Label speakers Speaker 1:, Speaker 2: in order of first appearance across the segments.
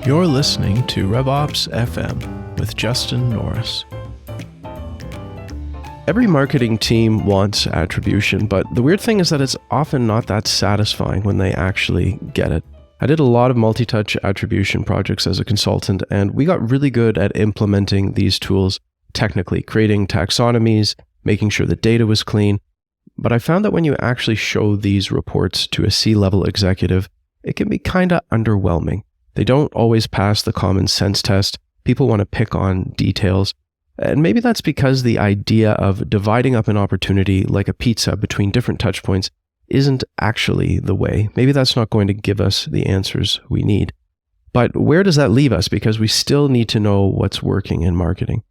Speaker 1: You're listening to RevOps FM with Justin Norris. Every marketing team wants attribution, but the weird thing is that it's often not that satisfying when they actually get it. I did a lot of multi-touch attribution projects as a consultant, and we got really good at implementing these tools technically, creating taxonomies, making sure the data was clean. But I found that when you actually show these reports to a C-level executive, it can be kind of underwhelming. They don't always pass the common sense test. People want to pick on details. And maybe that's because the idea of dividing up an opportunity like a pizza between different touch points isn't actually the way. Maybe that's not going to give us the answers we need. But where does that leave us? Because we still need to know what's working in marketing.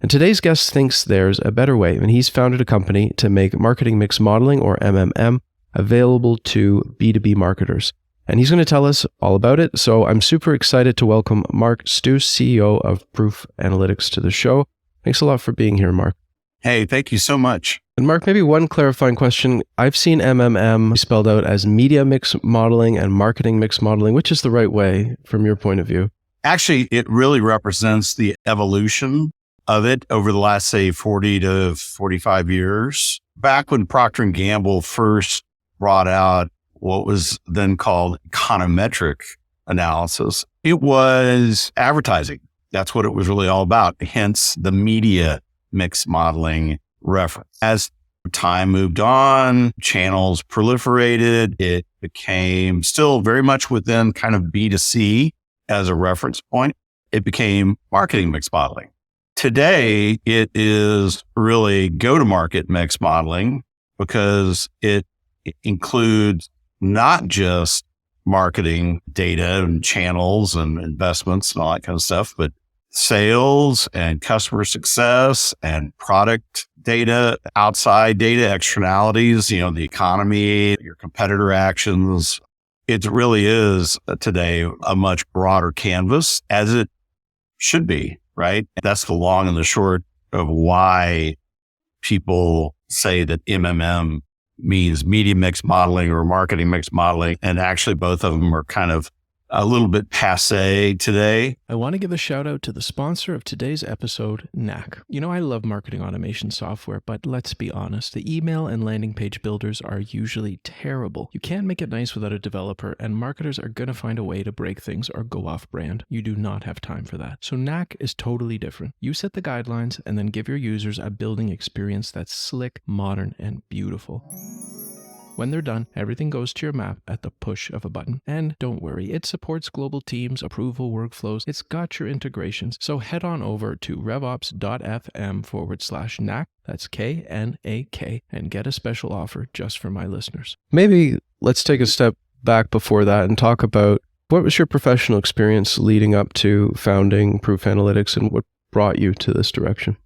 Speaker 1: And today's guest thinks there's a better way, and he's founded a company to make marketing mix modeling, or MMM, available to B2B marketers. And he's going to tell us all about it. So I'm super excited to welcome Mark Stouse, CEO of Proof Analytics, to the show. Thanks a lot for being here, Mark.
Speaker 2: Hey, thank you so much.
Speaker 1: And Mark, maybe one clarifying question. I've seen MMM spelled out as media mix modeling and marketing mix modeling. Which is the right way from your point of view?
Speaker 2: Actually, it really represents the evolution of it over the last, say, 40 to 45 years. Back when Procter & Gamble first brought out what was then called econometric analysis, it was advertising. That's what it was really all about, hence the media mix modeling reference. As time moved on, channels proliferated, it became still very much within kind of B2C as a reference point. It became marketing mix modeling. Today, it is really go-to-market mix modeling because it includes not just marketing data and channels and investments and all that kind of stuff, but sales and customer success and product data, outside data, externalities, the economy, your competitor actions. It really is today a much broader canvas, as it should be, right? That's the long and the short of why people say that MMM means media mix modeling or marketing mix modeling. And actually, both of them are kind of a little bit passé today.
Speaker 1: I want to give a shout out to the sponsor of today's episode, Knack. I love marketing automation software, but let's be honest, the email and landing page builders are usually terrible. You can't make it nice without a developer, and marketers are going to find a way to break things or go off brand. You do not have time for that. So Knack is totally different. You set the guidelines and then give your users a building experience that's slick, modern, and beautiful. When they're done, everything goes to your map at the push of a button. And don't worry, it supports global teams, approval workflows. It's got your integrations. So head on over to revops.fm/knack, that's KNAK, and get a special offer just for my listeners. Maybe let's take a step back before that and talk about what was your professional experience leading up to founding Proof Analytics and what brought you to this direction?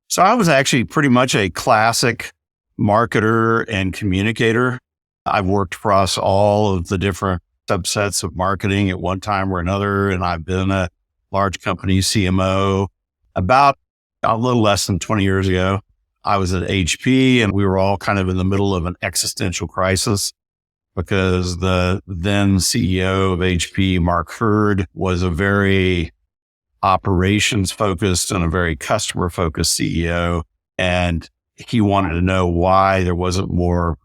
Speaker 2: So I was actually pretty much a classic marketer and communicator. I've worked across all of the different subsets of marketing at one time or another, and I've been a large company CMO. About a little less than 20 years ago, I was at HP, and we were all kind of in the middle of an existential crisis because the then CEO of HP, Mark Hurd, was a very operations focused and a very customer focused CEO. And he wanted to know why there wasn't more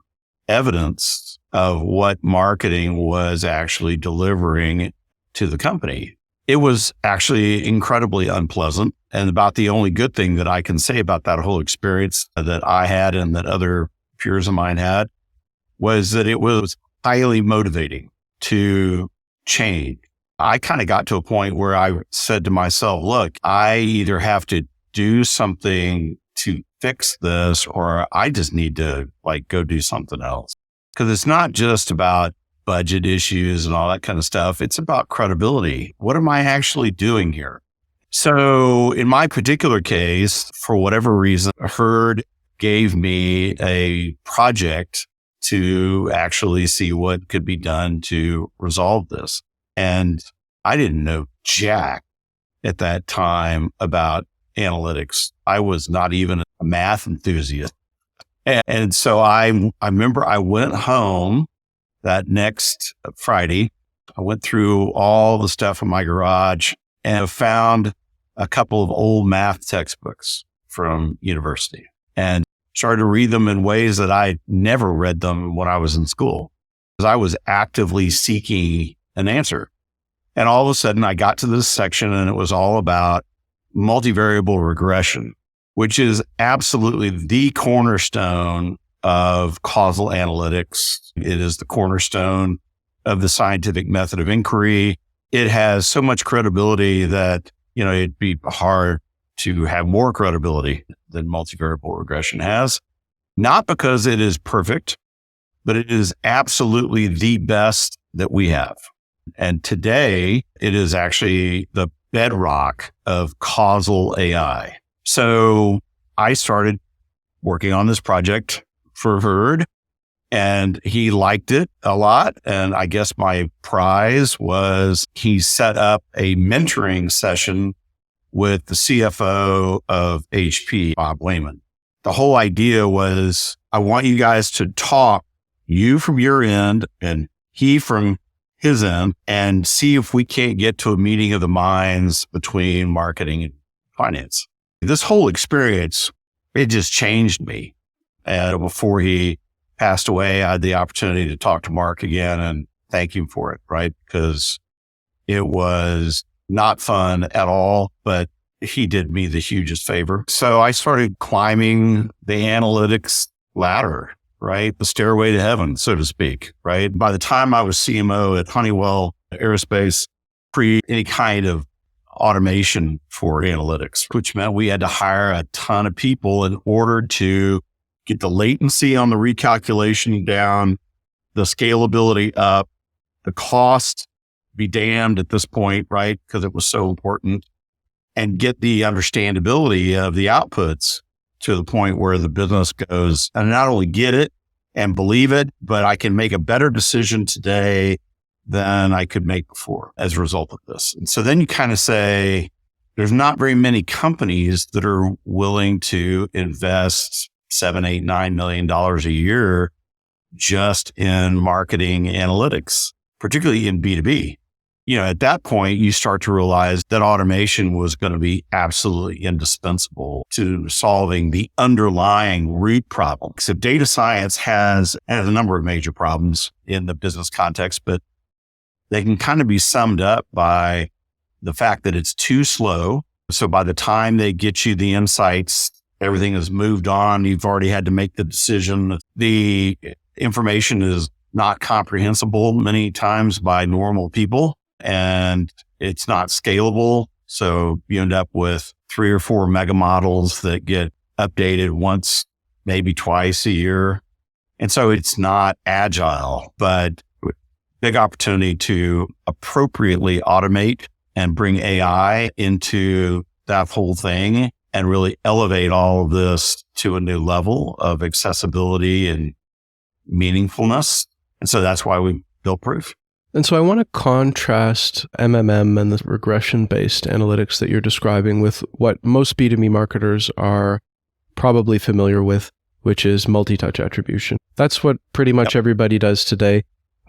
Speaker 2: evidence of what marketing was actually delivering to the company. It was actually incredibly unpleasant. And about the only good thing that I can say about that whole experience that I had and that other peers of mine had was that it was highly motivating to change. I kind of got to a point where I said to myself, look, I either have to do something to fix this, or I just need to go do something else. Because it's not just about budget issues and all that kind of stuff. It's about credibility. What am I actually doing here? So in my particular case, for whatever reason, Hurd gave me a project to actually see what could be done to resolve this. And I didn't know jack at that time about analytics. I was not even a math enthusiast. And so I remember I went home that next Friday. I I went through all the stuff in my garage and found a couple of old math textbooks from university and started to read them in ways that I never read them when I was in school, because I was actively seeking an answer. And all of a sudden I got to this section and it was all about multivariable regression, which is absolutely the cornerstone of causal analytics. It is the cornerstone of the scientific method of inquiry. It has so much credibility that, it'd be hard to have more credibility than multivariable regression has. Not because it is perfect, but it is absolutely the best that we have. And today it is actually the bedrock of causal AI. So I started working on this project for Herd, and he liked it a lot. And I guess my prize was he set up a mentoring session with the CFO of HP, Bob Wayman. The whole idea was, I want you guys to talk, you from your end and he from his end, and see if we can't get to a meeting of the minds between marketing and finance. This whole experience, it just changed me. And before he passed away, I had the opportunity to talk to Mark again and thank him for it, right? Because it was not fun at all, but he did me the hugest favor. So I started climbing the analytics ladder, right? The stairway to heaven, so to speak, right? By the time I was CMO at Honeywell Aerospace, pre any kind of automation for analytics, which meant we had to hire a ton of people in order to get the latency on the recalculation down, the scalability up, the cost be damned at this point, right? Because it was so important, and get the understandability of the outputs to the point where the business goes, and not only get it and believe it, but I can make a better decision today than I could make before as a result of this. And so then you kind of say, there's not very many companies that are willing to invest $7, $8, $9 million a year just in marketing analytics, particularly in B2B. At that point, you start to realize that automation was going to be absolutely indispensable to solving the underlying root problem. So data science has a number of major problems in the business context, but they can kind of be summed up by the fact that it's too slow. So by the time they get you the insights, everything has moved on. You've already had to make the decision. The information is not comprehensible many times by normal people, and it's not scalable. So you end up with 3 or 4 mega models that get updated once, maybe twice a year. And so it's not agile, but big opportunity to appropriately automate and bring AI into that whole thing and really elevate all of this to a new level of accessibility and meaningfulness. And so that's why we built Proof.
Speaker 1: And so I want to contrast MMM and the regression-based analytics that you're describing with what most B2B marketers are probably familiar with, which is multi-touch attribution. That's what pretty much everybody does today.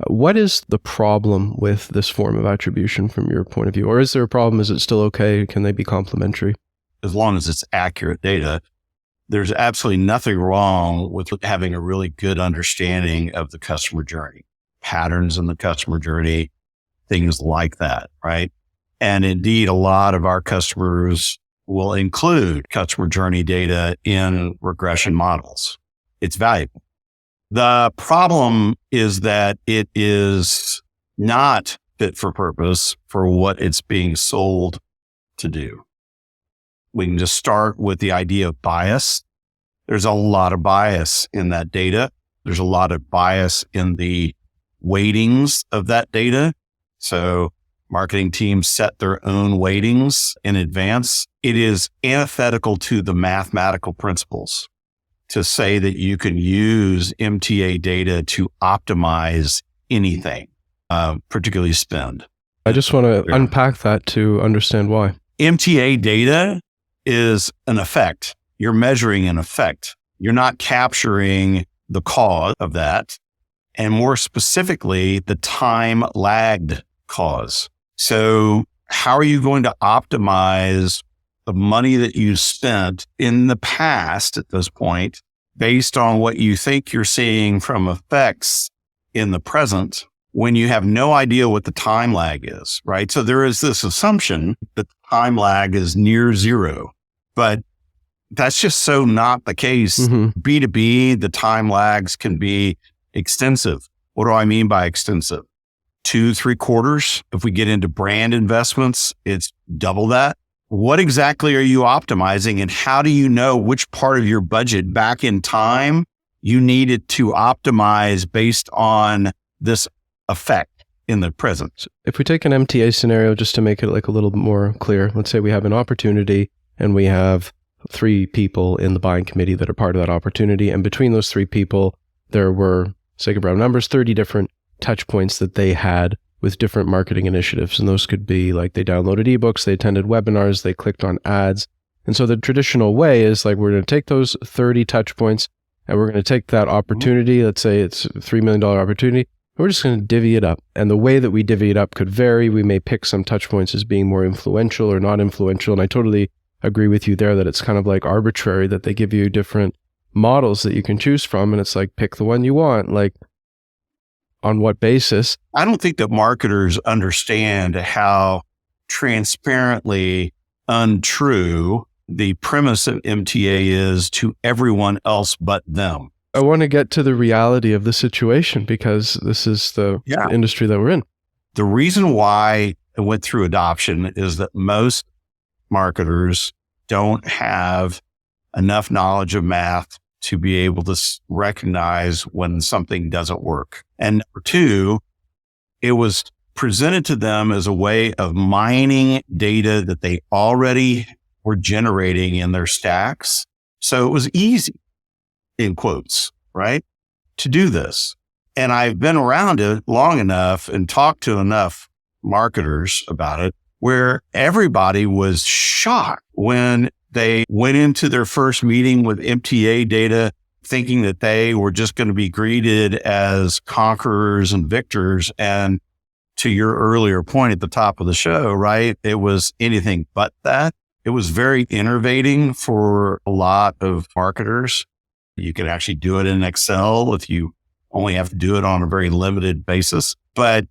Speaker 1: What is the problem with this form of attribution from your point of view? Or is there a problem? Is it still okay? Can they be complementary?
Speaker 2: As long as it's accurate data, there's absolutely nothing wrong with having a really good understanding of the customer journey, patterns in the customer journey, things like that, right? And indeed, a lot of our customers will include customer journey data in regression models. It's valuable. The problem is that it is not fit for purpose for what it's being sold to do. We can just start with the idea of bias. There's a lot of bias in that data. There's a lot of bias in the weightings of that data. So marketing teams set their own weightings in advance. It is antithetical to the mathematical principles to say that you can use MTA data to optimize anything, particularly spend.
Speaker 1: I just want to unpack that to understand why.
Speaker 2: MTA data is an effect. You're measuring an effect. You're not capturing the cause of that. And more specifically, the time lagged cause. So how are you going to optimize the money that you spent in the past at this point based on what you think you're seeing from effects in the present when you have no idea what the time lag is, right? So there is this assumption that the time lag is near zero, but that's just so not the case. B2B, the time lags can be extensive. What do I mean by extensive? 2-3 quarters. If we get into brand investments, it's double that. What exactly are you optimizing, and how do you know which part of your budget back in time you needed to optimize based on this effect in the present?
Speaker 1: If we take an MTA scenario, just to make it like a little bit more clear, let's say we have an opportunity and we have 3 people in the buying committee that are part of that opportunity. And between those 3 people, there were, sake of round numbers, 30 different touch points that they had with different marketing initiatives. And those could be like they downloaded ebooks, they attended webinars, they clicked on ads. And so the traditional way is like, we're going to take those 30 touch points and we're going to take that opportunity. Let's say it's a $3 million opportunity. We're just going to divvy it up. And the way that we divvy it up could vary. We may pick some touch points as being more influential or not influential. And I totally agree with you there that it's kind of like arbitrary, that they give you different models that you can choose from. And it's like, pick the one you want. Like, on what basis?
Speaker 2: I don't think that marketers understand how transparently untrue the premise of MTA is to everyone else but them.
Speaker 1: I want to get to the reality of the situation because this is the industry that we're in.
Speaker 2: The reason why it went through adoption is that most marketers don't have enough knowledge of math to be able to recognize when something doesn't work. And number 2, it was presented to them as a way of mining data that they already were generating in their stacks. So it was easy, in quotes, right, to do this. And I've been around it long enough and talked to enough marketers about it where everybody was shocked when they went into their first meeting with MTA data thinking that they were just going to be greeted as conquerors and victors. And to your earlier point at the top of the show, right, it was anything but that. It was very innovating for a lot of marketers. You can actually do it in Excel if you only have to do it on a very limited basis. But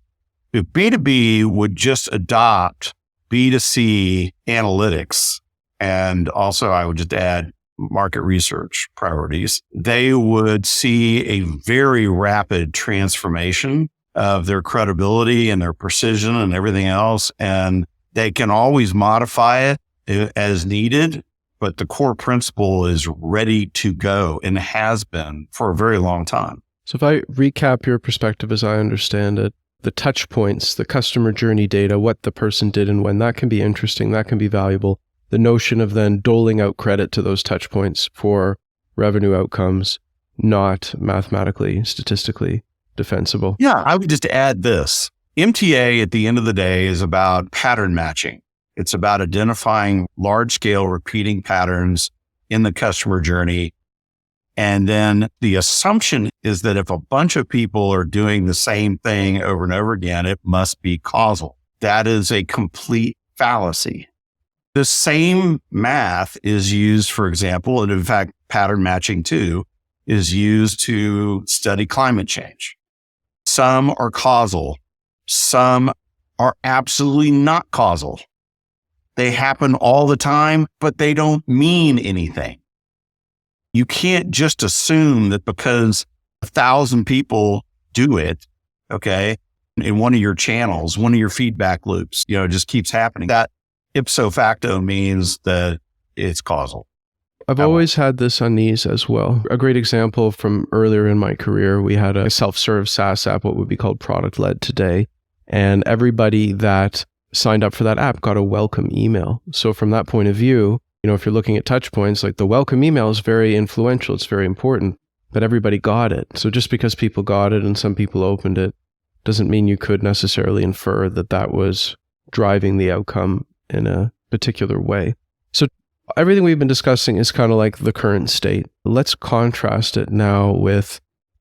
Speaker 2: if B2B would just adopt B2C analytics, and also I would just add market research priorities, they would see a very rapid transformation of their credibility and their precision and everything else. And they can always modify it as needed, but the core principle is ready to go and has been for a very long time.
Speaker 1: So if I recap your perspective as I understand it, the touch points, the customer journey data, what the person did and when, that can be interesting, that can be valuable. The notion of then doling out credit to those touch points for revenue outcomes, not mathematically, statistically defensible.
Speaker 2: Yeah, I would just add this. MTA at the end of the day is about pattern matching. It's about identifying large-scale repeating patterns in the customer journey. And then the assumption is that if a bunch of people are doing the same thing over and over again, it must be causal. That is a complete fallacy. The same math is used, for example, and in fact, pattern matching too, is used to study climate change. Some are causal. Some are absolutely not causal. They happen all the time, but they don't mean anything. You can't just assume that because 1,000 people do it, okay, in one of your channels, one of your feedback loops, it just keeps happening. That ipso facto means that it's causal.
Speaker 1: I've always had this unease as well. A great example from earlier in my career, we had a self-serve SaaS app, what would be called product-led today. And everybody that signed up for that app got a welcome email. So from that point of view, if you're looking at touch points, like the welcome email is very influential. It's very important, but everybody got it. So just because people got it and some people opened it doesn't mean you could necessarily infer that that was driving the outcome in a particular way. So everything we've been discussing is kind of like the current state. Let's contrast it now with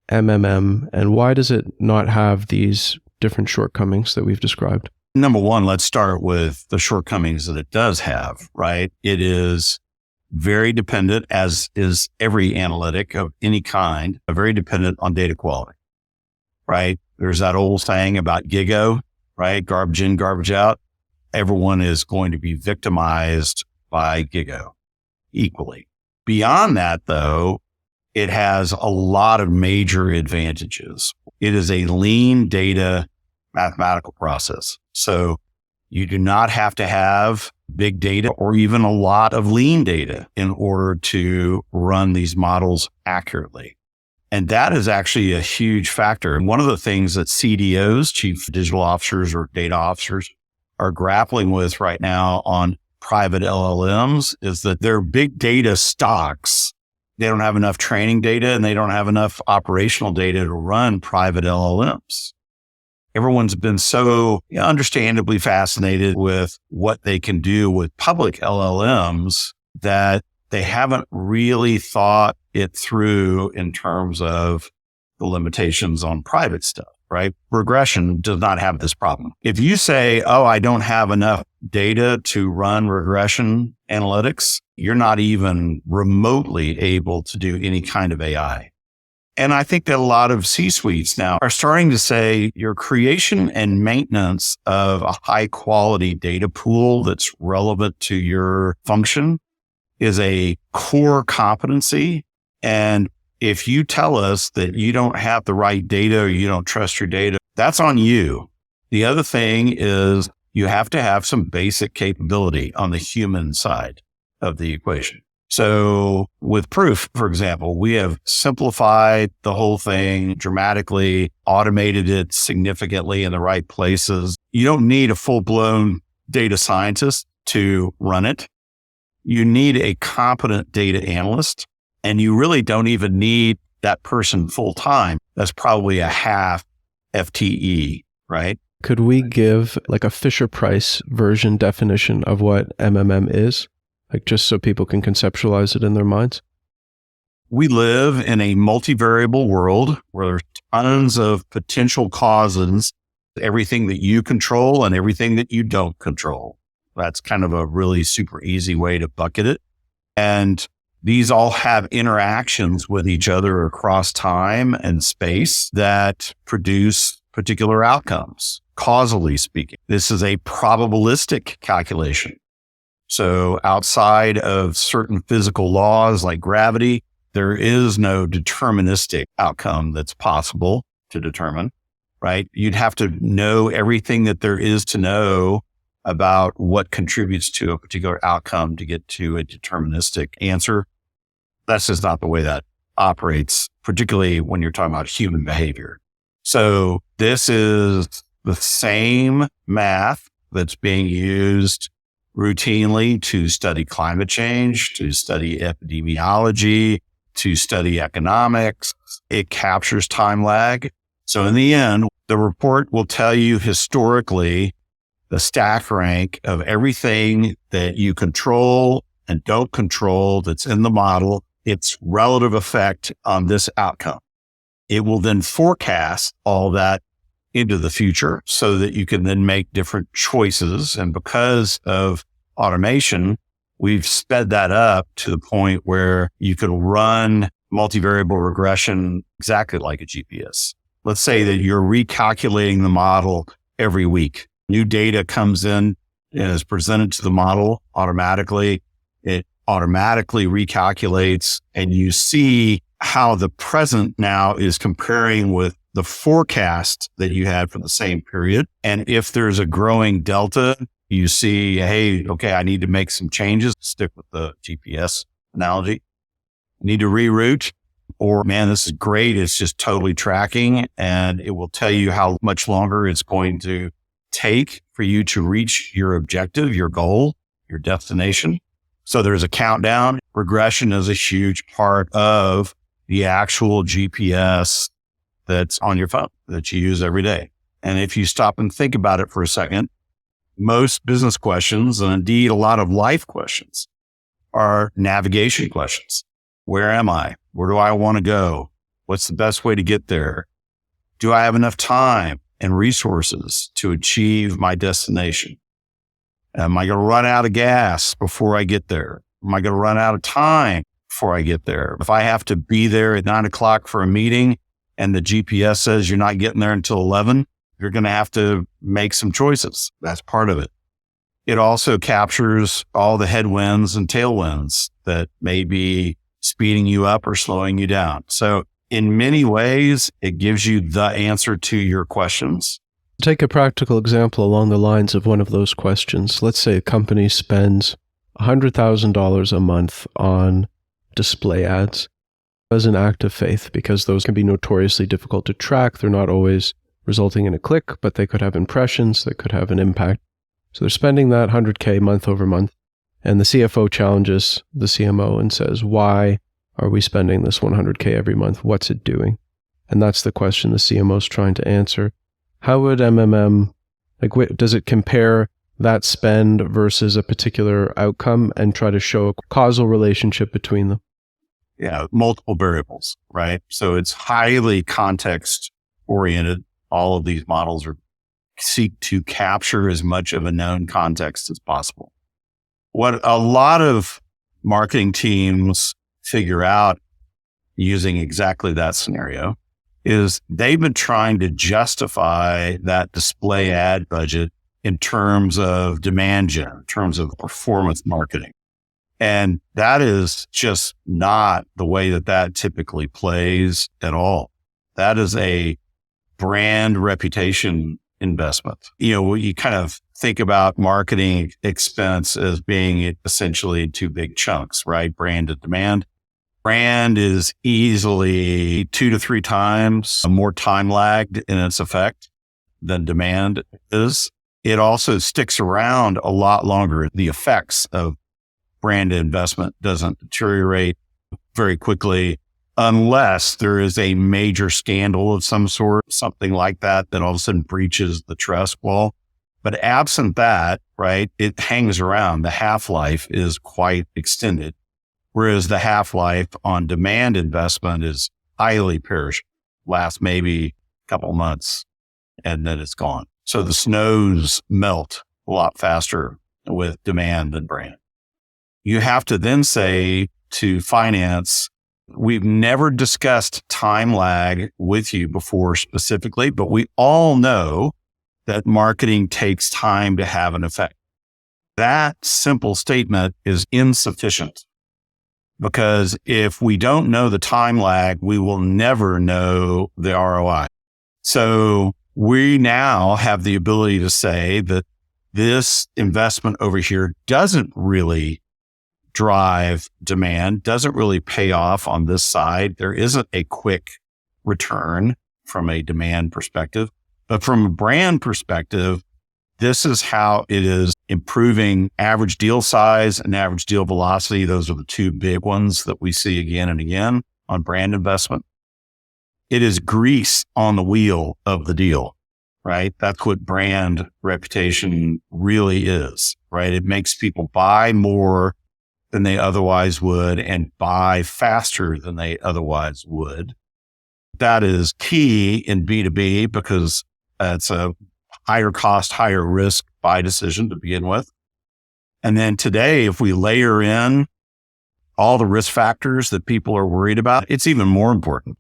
Speaker 1: MMM, and why does it not have these different shortcomings that we've described?
Speaker 2: Number one, let's start with the shortcomings that it does have, right? It is very dependent, as is every analytic of any kind, very dependent on data quality, right? There's that old saying about GIGO, right? Garbage in, garbage out. Everyone is going to be victimized by GIGO equally. Beyond that, though, it has a lot of major advantages. It is a lean data mathematical process. So you do not have to have big data or even a lot of lean data in order to run these models accurately. And that is actually a huge factor. And one of the things that CDOs, chief digital officers or data officers, are grappling with right now on private LLMs is that their big data stocks, they don't have enough training data and they don't have enough operational data to run private LLMs. Everyone's been so understandably fascinated with what they can do with public LLMs that they haven't really thought it through in terms of the limitations on private stuff, right? Regression does not have this problem. If you say, oh, I don't have enough data to run regression analytics, you're not even remotely able to do any kind of AI. And I think that a lot of C-suites now are starting to say your creation and maintenance of a high quality data pool that's relevant to your function is a core competency. And if you tell us that you don't have the right data or you don't trust your data, that's on you. The other thing is you have to have some basic capability on the human side of the equation. So with proof, for example, we have simplified the whole thing dramatically, automated it significantly in the right places. You don't need a full-blown data scientist to run it. You need a competent data analyst, and you really don't even need that person full-time. That's probably a half FTE, right?
Speaker 1: Could we give like a Fischer Price version definition of what MMM is? Like just so people can conceptualize it in their minds?
Speaker 2: We live in a multivariable world where there's tons of potential causes, everything that you control and everything that you don't control. That's kind of a really super easy way to bucket it. And these all have interactions with each other across time and space that produce particular outcomes, causally speaking. This is a probabilistic calculation. So outside of certain physical laws like gravity, there is no deterministic outcome that's possible to determine, right? You'd have to know everything that there is to know about what contributes to a particular outcome to get to a deterministic answer. That's just not the way that operates, particularly when you're talking about human behavior. So this is the same math that's being used routinely to study climate change, to study epidemiology, to study economics. It captures time lag. So in the end, the report will tell you historically the stack rank of everything that you control and don't control that's in the model, its relative effect on this outcome. It will then forecast all that into the future so that you can then make different choices. And because of automation, we've sped that up to the point where you can run multivariable regression exactly like a GPS. Let's say that you're recalculating the model every week. New data comes in and is presented to the model automatically. It automatically recalculates and you see how the present now is comparing with the forecast that you had for the same period. And if there's a growing delta, you see, hey, okay, I need to make some changes. Stick with the GPS analogy. Need to reroute, or man, this is great. It's just totally tracking and it will tell you how much longer it's going to take for you to reach your objective, your goal, your destination. So there's a countdown. Regression is a huge part of the actual GPS that's on your phone that you use every day. And if you stop and think about it for a second, most business questions, and indeed a lot of life questions, are navigation questions. Where am I? Where do I want to go? What's the best way to get there? Do I have enough time? and resources to achieve my destination? Am I going to run out of gas before I get there? Am I going to run out of time before I get there? If I have to be there at 9:00 for a meeting and the GPS says you're not getting there until 11, you're going to have to make some choices. That's part of it. It also captures all the headwinds and tailwinds that may be speeding you up or slowing you down. So in many ways, it gives you the answer to your questions.
Speaker 1: Take a practical example along the lines of one of those questions. Let's say a company spends $100,000 a month on display ads as an act of faith, because those can be notoriously difficult to track. They're not always resulting in a click, but they could have impressions that could have an impact. So they're spending that $100K month over month, and the CFO challenges the CMO and says, why are we spending this $100K every month? What's it doing? And that's the question the CMO is trying to answer. How would MMM, does it compare that spend versus a particular outcome and try to show a causal relationship between them?
Speaker 2: Yeah, multiple variables, right? So it's highly context oriented. All of these models seek to capture as much of a known context as possible. What a lot of marketing teams figure out using exactly that scenario is they've been trying to justify that display ad budget in terms of demand gen, in terms of performance marketing. And that is just not the way that typically plays at all. That is a brand reputation investment. You kind of think about marketing expense as being essentially two big chunks, right? Brand and demand. Brand is easily 2 to 3 times more time lagged in its effect than demand is. It also sticks around a lot longer. The effects of brand investment doesn't deteriorate very quickly unless there is a major scandal of some sort, something like that all of a sudden breaches the trust wall. But absent that, right, it hangs around. The half-life is quite extended, whereas the half-life on demand investment is highly perishable, lasts maybe a couple months, and then it's gone. So the snows melt a lot faster with demand than brand. You have to then say to finance, we've never discussed time lag with you before specifically, but we all know that marketing takes time to have an effect. That simple statement is insufficient, because if we don't know the time lag, we will never know the ROI. So we now have the ability to say that this investment over here doesn't really drive demand, doesn't really pay off on this side. There isn't a quick return from a demand perspective, but from a brand perspective, this is how it is improving average deal size and average deal velocity. Those are the two big ones that we see again and again on brand investment. It is grease on the wheel of the deal, right? That's what brand reputation really is, right? It makes people buy more than they otherwise would and buy faster than they otherwise would. That is key in B2B because it's a higher cost, higher risk buy decision to begin with. And then today, if we layer in all the risk factors that people are worried about, it's even more important.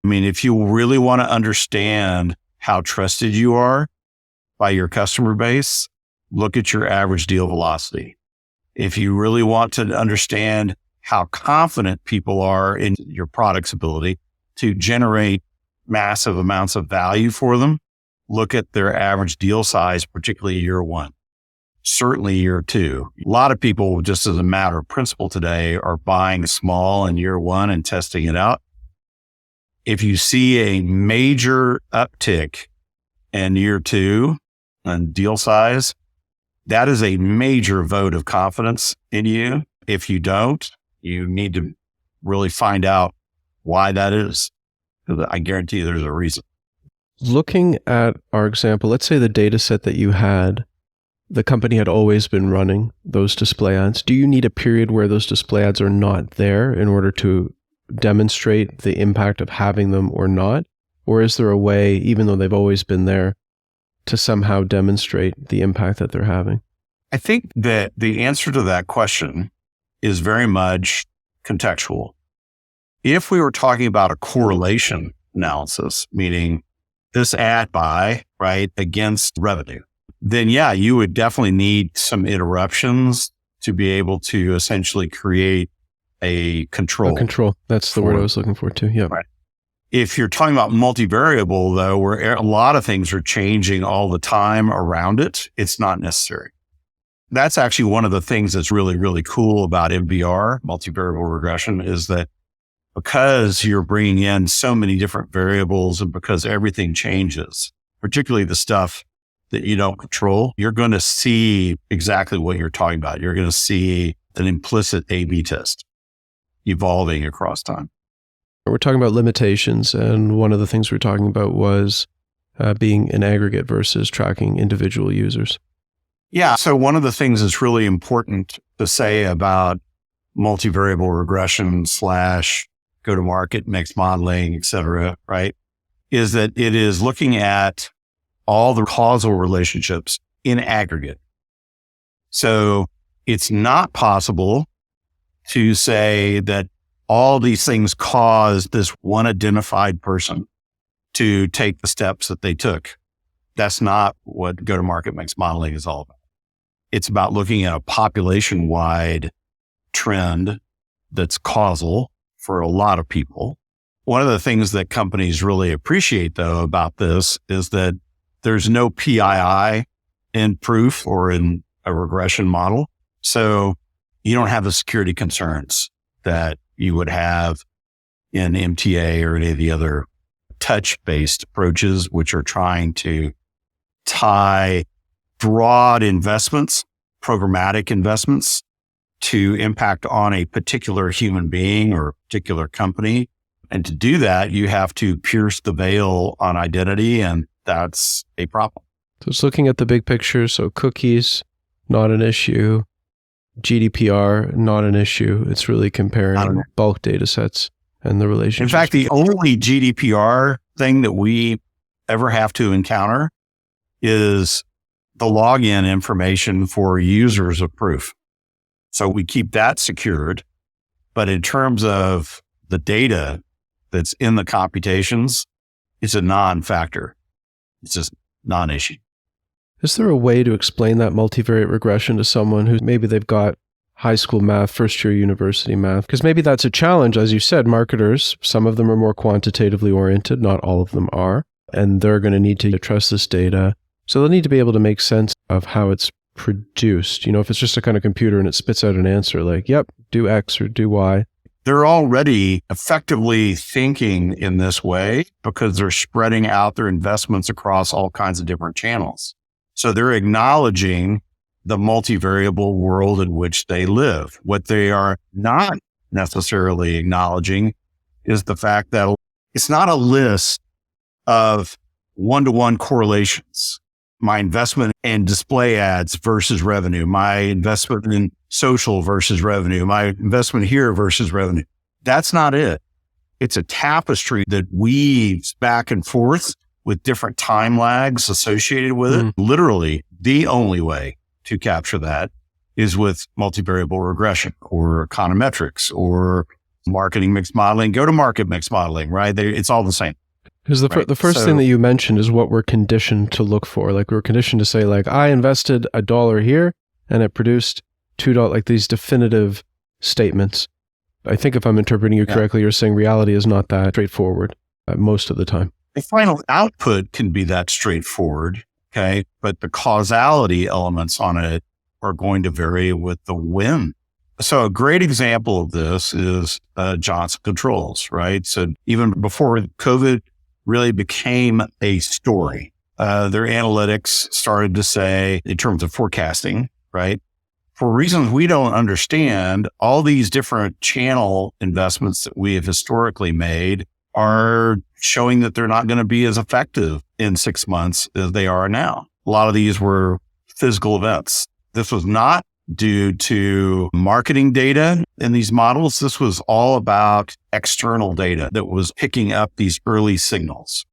Speaker 2: I mean, if you really want to understand how trusted you are by your customer base, look at your average deal velocity. If you really want to understand how confident people are in your product's ability to generate massive amounts of value for them, look at their average deal size, particularly year one, certainly year two. A lot of people, just as a matter of principle today, are buying small in year one and testing it out. If you see a major uptick in year two on deal size, that is a major vote of confidence in you. If you don't, you need to really find out why that is. Because I guarantee you there's a reason.
Speaker 1: Looking at our example, let's say the data set that you had, the company had always been running those display ads. Do you need a period where those display ads are not there in order to demonstrate the impact of having them or not? Or is there a way, even though they've always been there, to somehow demonstrate the impact that they're having?
Speaker 2: I think that the answer to that question is very much contextual. If we were talking about a correlation analysis, meaning this ad buy, right, against revenue, then yeah, you would definitely need some interruptions to be able to essentially create a control.
Speaker 1: Control. That's the word I was looking for too. Yeah.
Speaker 2: Right. If you're talking about multivariable, though, where a lot of things are changing all the time around it, it's not necessary. That's actually one of the things that's really, really cool about MVR, multivariable regression, is that because you're bringing in so many different variables and because everything changes, particularly the stuff that you don't control, you're going to see exactly what you're talking about. You're going to see an implicit A/B test evolving across time.
Speaker 1: We're talking about limitations, and one of the things we're talking about was being an aggregate versus tracking individual users.
Speaker 2: Yeah. So one of the things that's really important to say about multivariable regression / go-to-market mixed modeling, et cetera, right, is that it is looking at all the causal relationships in aggregate. So it's not possible to say that all these things caused this one identified person to take the steps that they took. That's not what go-to-market mixed modeling is all about. It's about looking at a population-wide trend that's causal for a lot of people. One of the things that companies really appreciate, though, about this is that there's no PII in proof or in a regression model. So you don't have the security concerns that you would have in MTA or any of the other touch-based approaches, which are trying to tie broad investments, programmatic investments, to impact on a particular human being or a particular company. And to do that, you have to pierce the veil on identity, and that's a problem.
Speaker 1: So it's looking at the big picture. So cookies, not an issue. GDPR, not an issue. It's really comparing bulk data sets and the relationship.
Speaker 2: In fact, the only GDPR thing that we ever have to encounter is the login information for users of proof. So we keep that secured. But in terms of the data that's in the computations, it's a non-factor. It's just non-issue.
Speaker 1: Is there a way to explain that multivariate regression to someone who maybe they've got high school math, first year university math? Because maybe that's a challenge. As you said, marketers, some of them are more quantitatively oriented, not all of them are, and they're going to need to trust this data. So they'll need to be able to make sense of how it's produced. You know, if it's just a kind of computer and it spits out an answer like, yep, do X or do Y.
Speaker 2: They're already effectively thinking in this way because they're spreading out their investments across all kinds of different channels. So they're acknowledging the multivariable world in which they live. What they are not necessarily acknowledging is the fact that it's not a list of one-to-one correlations. My investment in display ads versus revenue, my investment in social versus revenue, my investment here versus revenue. That's not it. It's a tapestry that weaves back and forth with different time lags associated with it. Literally, the only way to capture that is with multivariable regression or econometrics or marketing mix modeling, go-to-market mix modeling, right? It's all the same.
Speaker 1: Because the first thing that you mentioned is what we're conditioned to look for. Like we're conditioned to say, like, I invested $1 here and it produced $2, like these definitive statements. I think if I'm interpreting you correctly, you're saying reality is not that straightforward most of the time.
Speaker 2: The final output can be that straightforward, okay? But the causality elements on it are going to vary with the when. So a great example of this is Johnson Controls, right? So even before COVID really became a story, their analytics started to say, in terms of forecasting, right? For reasons we don't understand, all these different channel investments that we have historically made are showing that they're not going to be as effective in 6 months as they are now. A lot of these were physical events. This was not due to marketing data in these models. This was all about external data that was picking up these early signals.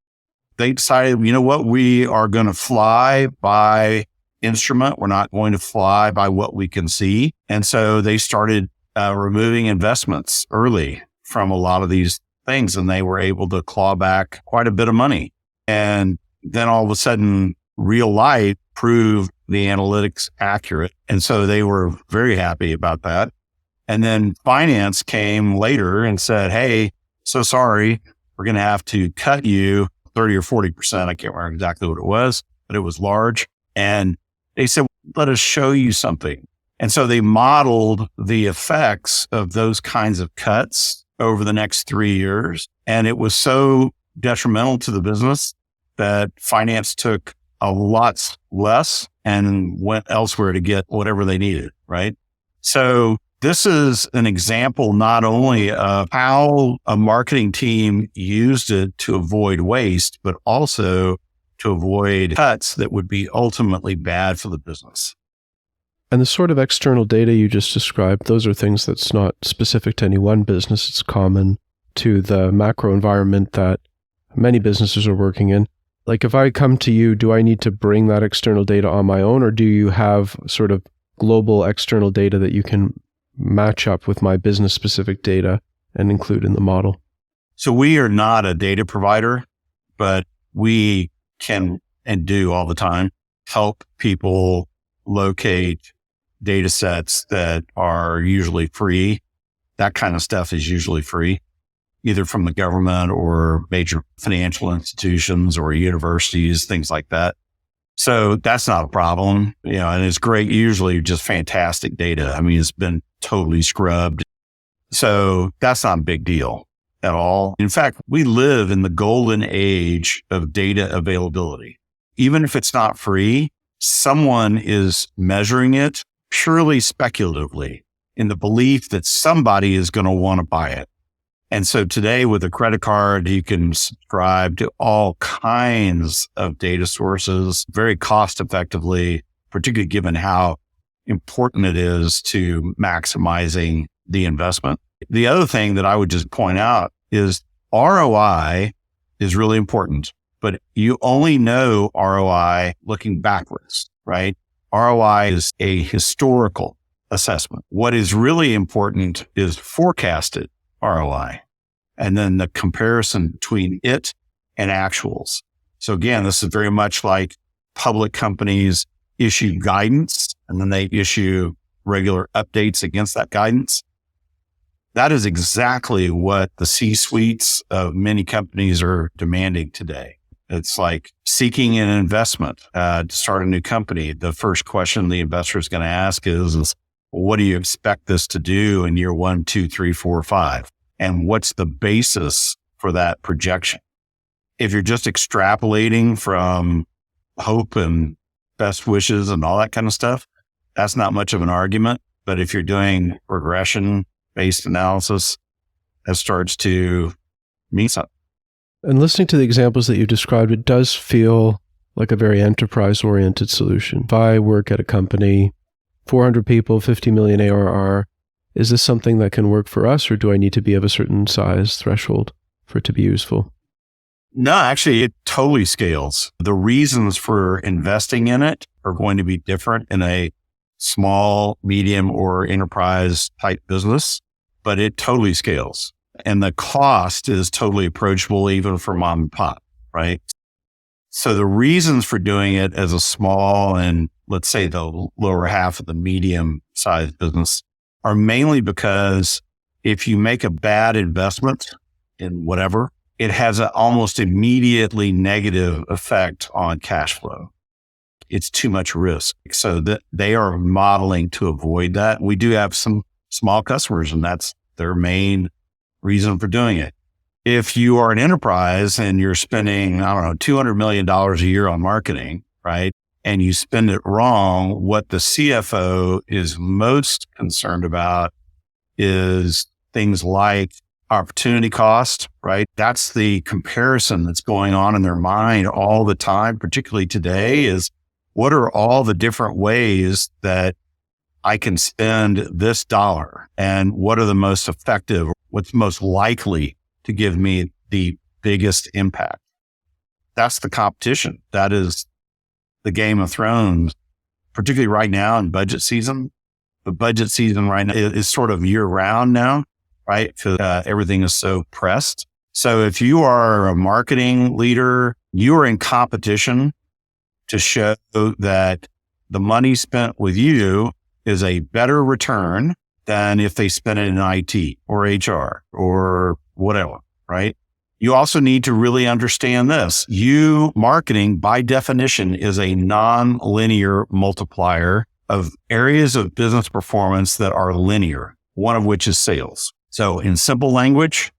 Speaker 2: they decided, you know what, we are going to fly by instrument. We're not going to fly by what we can see. And so they started removing investments early from a lot of these things, and they were able to claw back quite a bit of money. And then all of a sudden, real life proved the analytics accurate. And so they were very happy about that. And then finance came later and said, hey, so sorry, we're going to have to cut you 30 or 40%. I can't remember exactly what it was, but it was large. And they said, let us show you something. And so they modeled the effects of those kinds of cuts over the next 3 years. And it was so detrimental to the business that finance took a lot less and went elsewhere to get whatever they needed, right? So this is an example not only of how a marketing team used it to avoid waste, but also to avoid cuts that would be ultimately bad for the business.
Speaker 1: And the sort of external data you just described, those are things that's not specific to any one business. It's common to the macro environment that many businesses are working in. Like if I come to you, do I need to bring that external data on my own, or do you have sort of global external data that you can match up with my business specific data and include in the model?
Speaker 2: So we are not a data provider, but we can and do all the time help people locate data sets that are usually free. That kind of stuff is usually free, either from the government or major financial institutions or universities, things like that. So that's not a problem, and it's great, usually just fantastic data. I mean, it's been totally scrubbed. So that's not a big deal at all. In fact, we live in the golden age of data availability. Even if it's not free, someone is measuring it purely speculatively in the belief that somebody is going to want to buy it. And so today with a credit card, you can subscribe to all kinds of data sources very cost effectively, particularly given how important it is to maximizing the investment. The other thing that I would just point out is ROI is really important, but you only know ROI looking backwards, right? ROI is a historical assessment. What is really important is forecasted ROI, and then the comparison between it and actuals. So again, this is very much like public companies issue guidance and then they issue regular updates against that guidance. That is exactly what the C-suites of many companies are demanding today. It's like seeking an investment to start a new company. The first question the investor is going to ask is, what do you expect this to do in year 1, 2, 3, 4, 5? And what's the basis for that projection? If you're just extrapolating from hope and best wishes and all that kind of stuff, that's not much of an argument. But if you're doing regression-based analysis, that starts to mean something.
Speaker 1: And listening to the examples that you described, it does feel like a very enterprise-oriented solution. If I work at a company, 400 people, 50 million ARR, is this something that can work for us, or do I need to be of a certain size threshold for it to be useful?
Speaker 2: No, actually, it totally scales. The reasons for investing in it are going to be different in a small, medium, or enterprise type business, but it totally scales. And the cost is totally approachable even for mom and pop, right? So the reasons for doing it as a small and let's say the lower half of the medium sized business are mainly because if you make a bad investment in whatever, it has an almost immediately negative effect on cash flow. It's too much risk. So that they are modeling to avoid that. We do have some small customers, and that's their main reason for doing it. If you are an enterprise and you're spending, $200 million a year on marketing, right? And you spend it wrong, what the CFO is most concerned about is things like opportunity cost, right? That's the comparison that's going on in their mind all the time, particularly today, is what are all the different ways that I can spend this dollar, and what are the most effective, what's most likely to give me the biggest impact. that's the competition. That is the Game of Thrones, particularly right now in budget season. The budget season right now is sort of year round now, right? Because everything is so pressed. So if you are a marketing leader, you are in competition to show that the money spent with you is a better return than if they spent it in IT or HR or whatever, right? You also need to really understand this. Marketing by definition is a non-linear multiplier of areas of business performance that are linear, one of which is sales. So in simple language,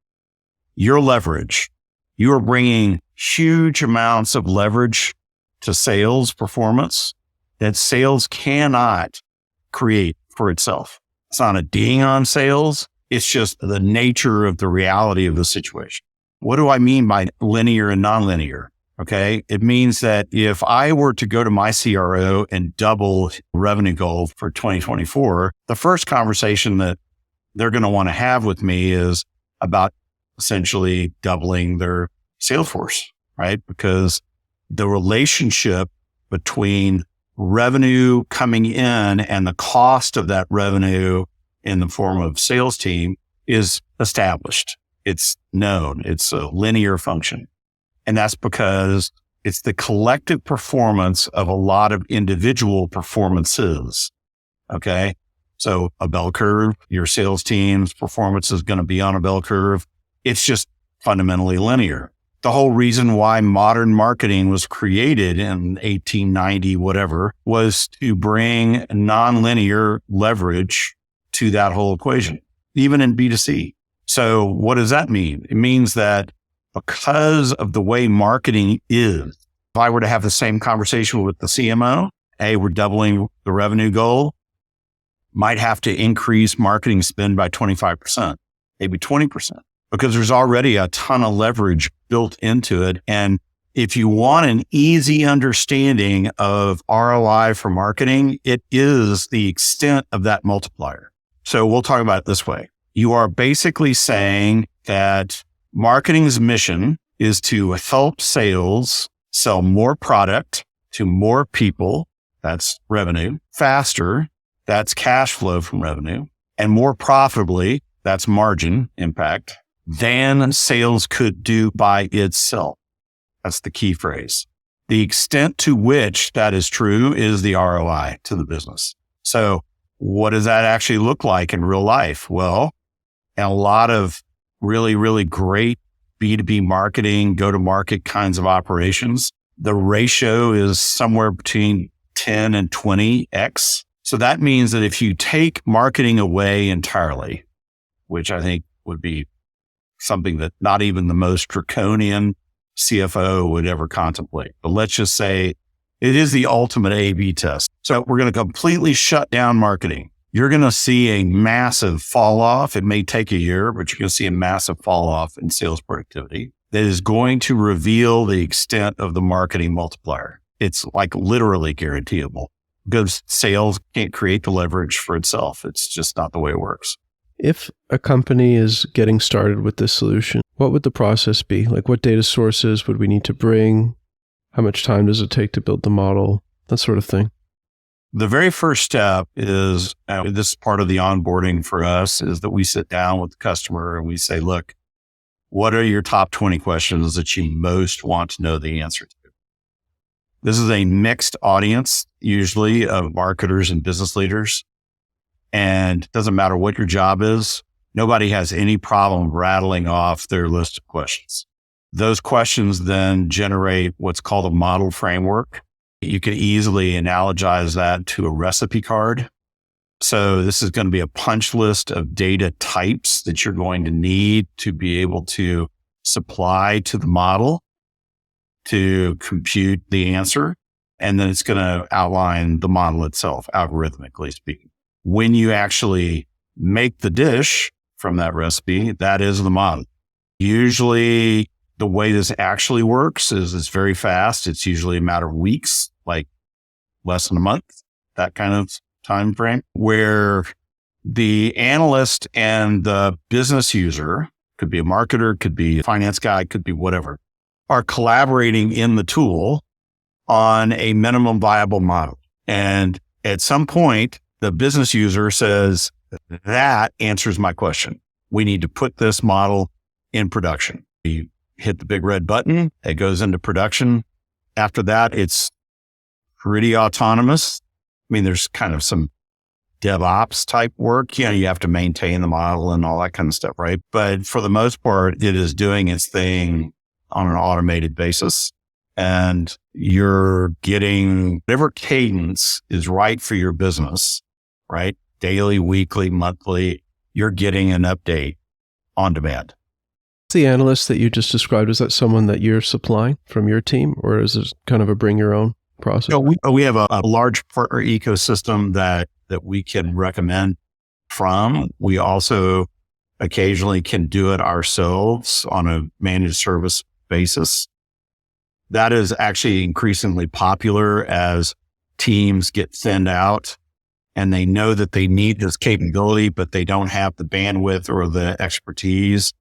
Speaker 2: your leverage, you are bringing huge amounts of leverage to sales performance that sales cannot create for itself. It's not a ding on sales. It's just the nature of the reality of the situation. What do I mean by linear and nonlinear? Okay. It means that if I were to go to my CRO and double revenue goal for 2024, the first conversation that they're going to want to have with me is about essentially doubling their sales force, right? Because the relationship between revenue coming in and the cost of that revenue in the form of sales team is established. It's known. It's a linear function. And that's because it's the collective performance of a lot of individual performances. Okay. So a bell curve, your sales team's performance is going to be on a bell curve. It's just fundamentally linear. The whole reason why modern marketing was created in 1890, whatever, was to bring nonlinear leverage to that whole equation, even in B2C. So what does that mean? It means that because of the way marketing is, if I were to have the same conversation with the CMO, hey, we're doubling the revenue goal, might have to increase marketing spend by 25%, maybe 20%, because there's already a ton of leverage built into it. And if you want an easy understanding of ROI for marketing, it is the extent of that multiplier. So we'll talk about it this way. You are basically saying that marketing's mission is to help sales sell more product to more people, that's revenue, faster, that's cash flow from revenue, and more profitably, that's margin impact, than sales could do by itself. That's the key phrase. The extent to which that is true is the ROI to the business. So what does that actually look like in real life? Well, a lot of really, really great B2B marketing, go-to-market kinds of operations, the ratio is somewhere between 10 and 20x. So that means that if you take marketing away entirely, which I think would be something that not even the most draconian CFO would ever contemplate, but let's just say it is the ultimate A/B test. So we're going to completely shut down marketing. You're going to see a massive fall off. It may take a year, but you're going to see a massive fall off in sales productivity that is going to reveal the extent of the marketing multiplier. It's like literally guaranteeable because sales can't create the leverage for itself. It's just not the way it works.
Speaker 1: If a company is getting started with this solution, what would the process be? Like what data sources would we need to bring? How much time does it take to build the model? That sort of thing.
Speaker 2: The very first step is, this is part of the onboarding for us, is that we sit down with the customer and we say, look, what are your top 20 questions that you most want to know the answer to? This is a mixed audience, usually of marketers and business leaders. And it doesn't matter what your job is. Nobody has any problem rattling off their list of questions. Those questions then generate what's called a model framework. You can easily analogize that to a recipe card. So this is going to be a punch list of data types that you're going to need to be able to supply to the model to compute the answer. And then it's going to outline the model itself, algorithmically speaking. When you actually make the dish from that recipe, that is the model. Usually the way this actually works is it's very fast. It's usually a matter of weeks, like less than a month, that kind of time frame, where the analyst and the business user, could be a marketer, could be a finance guy, could be whatever, are collaborating in the tool on a minimum viable model. And at some point, the business user says, that answers my question. We need to put this model in production. You hit the big red button, it goes into production. After that, it's pretty autonomous. I mean, there's kind of some DevOps type work. You have to maintain the model and all that kind of stuff, right? But for the most part, it is doing its thing on an automated basis. And you're getting whatever cadence is right for your business, right? Daily, weekly, monthly, you're getting an update on demand.
Speaker 1: The analyst that you just described, is that someone that you're supplying from your team, or is it kind of a bring your own process?
Speaker 2: So we have a large partner ecosystem that we can recommend from. We also occasionally can do it ourselves on a managed service basis. That is actually increasingly popular as teams get thinned out and they know that they need this capability, but they don't have the bandwidth or the expertise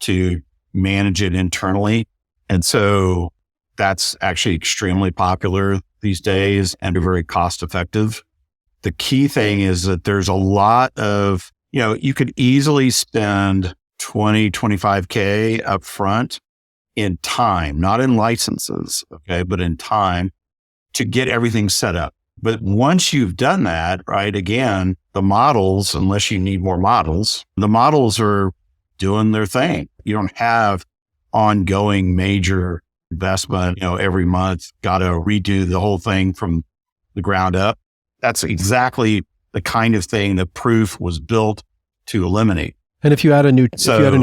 Speaker 2: to manage it internally. And so that's actually extremely popular these days and very cost effective. The key thing is that there's a lot of, you could easily spend 20, 25K up front in time, not in licenses, okay, but in time to get everything set up. But once you've done that, right, again, the models, unless you need more models, the models are doing their thing. You don't have ongoing major investment, every month, got to redo the whole thing from the ground up. That's exactly the kind of thing that Proof was built to eliminate.
Speaker 1: And if you add a new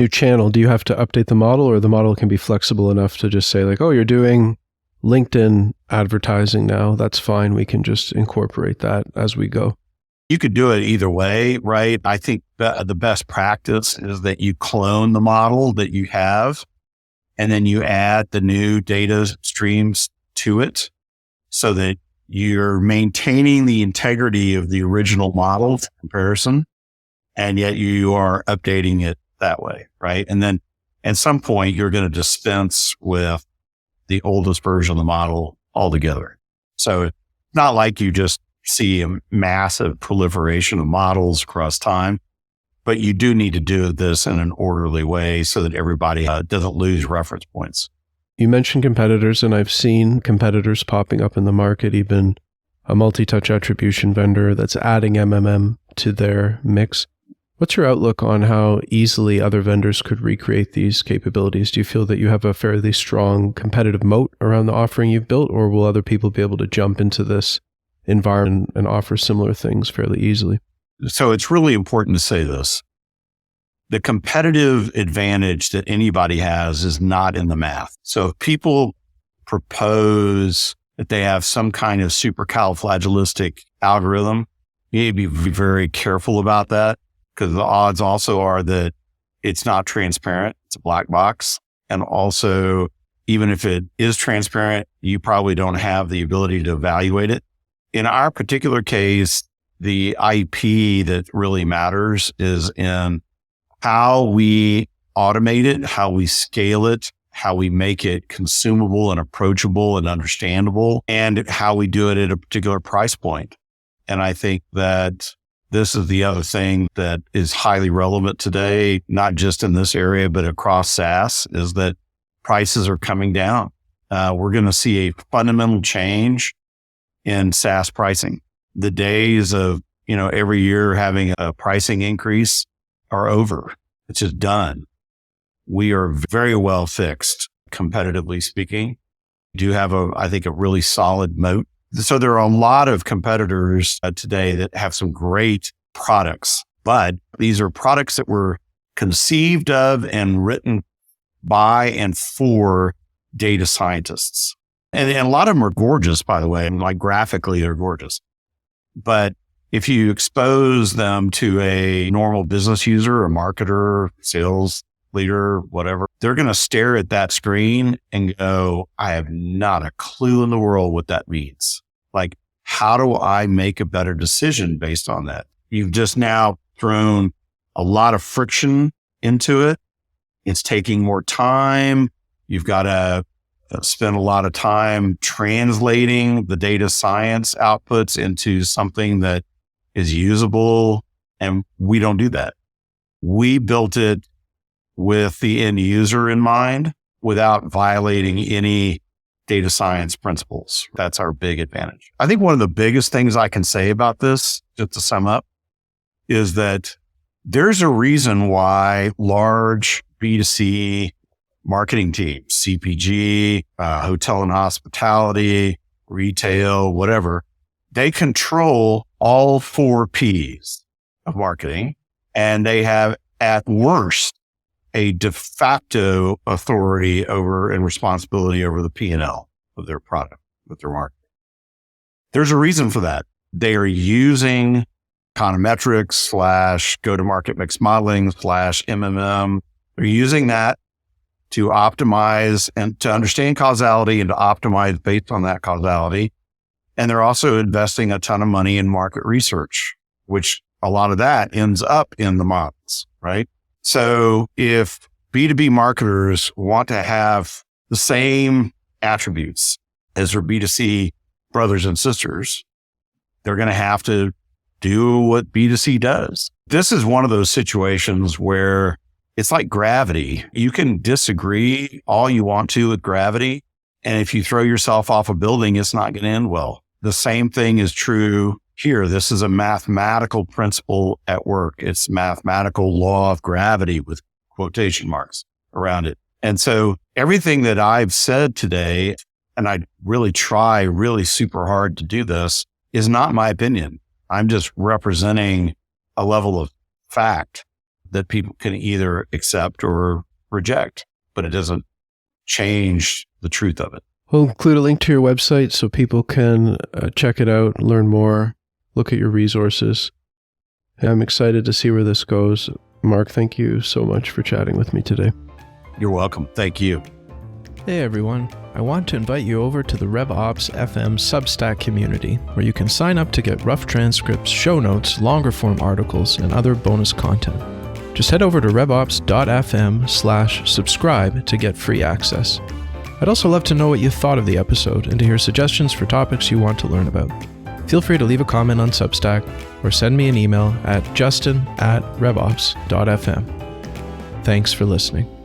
Speaker 1: channel, do you have to update the model, or the model can be flexible enough to just say like, oh, you're doing LinkedIn advertising now. That's fine. We can just incorporate that as we go.
Speaker 2: You could do it either way, right? I think the best practice is that you clone the model that you have, and then you add the new data streams to it so that you're maintaining the integrity of the original model comparison, and yet you are updating it that way, right? And then at some point, you're going to dispense with the oldest version of the model altogether. So it's not like you just see a massive proliferation of models across time, but you do need to do this in an orderly way so that everybody doesn't lose reference points.
Speaker 1: You mentioned competitors, and I've seen competitors popping up in the market, even a multi-touch attribution vendor that's adding MMM to their mix. What's your outlook on how easily other vendors could recreate these capabilities? Do you feel that you have a fairly strong competitive moat around the offering you've built, or will other people be able to jump into this environment and offer similar things fairly easily?
Speaker 2: So it's really important to say this. The competitive advantage that anybody has is not in the math. So if people propose that they have some kind of supercalifragilistic algorithm, you need to be very careful about that, because the odds also are that it's not transparent. It's a black box. And also, even if it is transparent, you probably don't have the ability to evaluate it. In our particular case, the IP that really matters is in how we automate it, how we scale it, how we make it consumable and approachable and understandable, and how we do it at a particular price point. And I think that this is the other thing that is highly relevant today, not just in this area, but across SaaS, is that prices are coming down. We're going to see a fundamental change in SaaS pricing. The days of, every year having a pricing increase are over. It's just done. We are very well fixed, competitively speaking. We do have I think a really solid moat. So there are a lot of competitors today that have some great products, but these are products that were conceived of and written by and for data scientists. And a lot of them are gorgeous, by the way, and like graphically they're gorgeous. But if you expose them to a normal business user, a marketer, sales leader, whatever, they're going to stare at that screen and go, I have not a clue in the world what that means. Like, how do I make a better decision based on that? You've just now thrown a lot of friction into it. It's taking more time. You've got to spend a lot of time translating the data science outputs into something that is usable. And we don't do that. We built it with the end user in mind without violating any data science principles. That's our big advantage. I think one of the biggest things I can say about this, just to sum up, is that there's a reason why large B2C marketing teams, CPG, hotel and hospitality, retail, whatever, they control all 4 Ps of marketing, and they have at worst a de facto authority over and responsibility over the P&L of their product, of their market. There's a reason for that. They are using econometrics / go-to-market mix modeling / MMM. They're using that to optimize and to understand causality and to optimize based on that causality. And they're also investing a ton of money in market research, which a lot of that ends up in the models, right? So if B2B marketers want to have the same attributes as their B2C brothers and sisters, they're going to have to do what B2C does. This is one of those situations where it's like gravity. You can disagree all you want to with gravity. And if you throw yourself off a building, it's not going to end well. The same thing is true here. This is a mathematical principle at work. It's mathematical law of gravity with quotation marks around it. And so everything that I've said today, and I really try really super hard to do this, is not my opinion. I'm just representing a level of fact that people can either accept or reject, but it doesn't change the truth of it.
Speaker 1: We'll include a link to your website so people can check it out, learn more, look at your resources. I'm excited to see where this goes. Mark, thank you so much for chatting with me today.
Speaker 2: You're welcome. Thank you.
Speaker 1: Hey everyone, I want to invite you over to the RevOps FM Substack community, where you can sign up to get rough transcripts, show notes, longer form articles, and other bonus content. Just head over to revops.fm/subscribe to get free access. I'd also love to know what you thought of the episode and to hear suggestions for topics you want to learn about. Feel free to leave a comment on Substack or send me an email at justin@revops.fm. Thanks for listening.